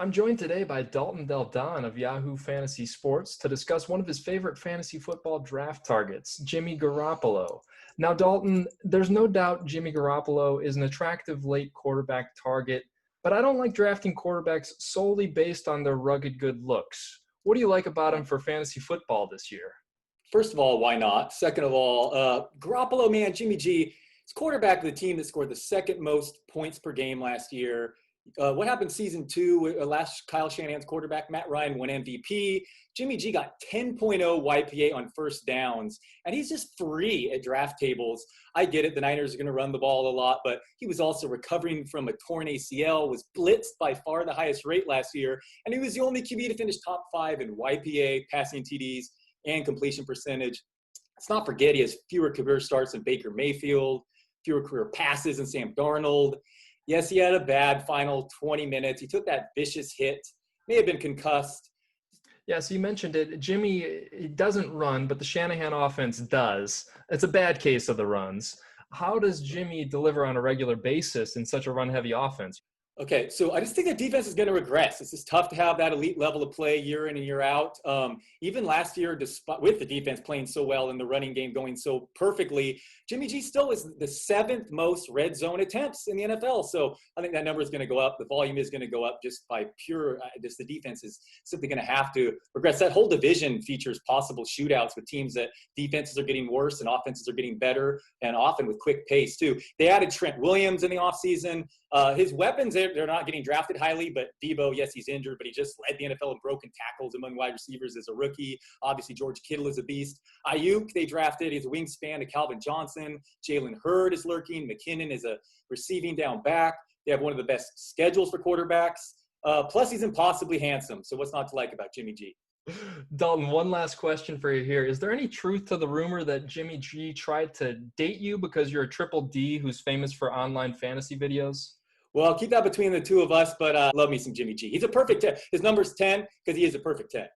I'm joined today by Dalton Del Don of Yahoo Fantasy Sports to discuss one of his favorite fantasy football draft targets, Jimmy Garoppolo. Now, Dalton, there's no doubt Jimmy Garoppolo is an attractive late quarterback target, but I don't like drafting quarterbacks solely based on their rugged good looks. What do you like about him for fantasy football this year? First of all, why not? Second of all, Garoppolo, man, Jimmy G, is quarterback of the team that scored the second most points per game last year. What happened season two? Last Kyle Shanahan's quarterback, Matt Ryan, won MVP. Jimmy G got 10.0 YPA on first downs, and he's just free at draft tables. I get it. The Niners are going to run the ball a lot, but he was also recovering from a torn ACL, was blitzed by far the highest rate last year, and he was the only QB to finish top 5 in YPA, passing TDs, and completion percentage. Let's not forget he has fewer career starts than Baker Mayfield, fewer career passes than Sam Darnold. Yes, he had a bad final 20 minutes. He took that vicious hit, may have been concussed. Yeah, so you mentioned it. Jimmy he doesn't run, but the Shanahan offense does. It's a bad case of the runs. How does Jimmy deliver on a regular basis in such a run-heavy offense? Okay, so I just think that defense is going to regress. It's just tough to have that elite level of play year in and year out. Even last year, despite with the defense playing so well and the running game going so perfectly, Jimmy G still is the 7th most red zone attempts in the NFL. So I think that number is going to go up. The volume is going to go up just by pure. Just the defense is simply going to have to regress. That whole division features possible shootouts with teams that defenses are getting worse and offenses are getting better, and often with quick pace too. They added Trent Williams in the offseason. His weapons, they're not getting drafted highly, but Debo, yes, he's injured, but he just led the NFL in broken tackles among wide receivers as a rookie. Obviously, George Kittle is a beast. Ayuk, they drafted. He's a wingspan to Calvin Johnson. Jalen Hurd is lurking. McKinnon is a receiving down back. They have one of the best schedules for quarterbacks. Plus, he's impossibly handsome. So what's not to like about Jimmy G? Dalton, one last question for you here. Is there any truth to the rumor that Jimmy G tried to date you because you're a triple D who's famous for online fantasy videos? Well, I'll keep that between the two of us, but love me some Jimmy G. He's a perfect 10. His number's 10 because he is a perfect 10.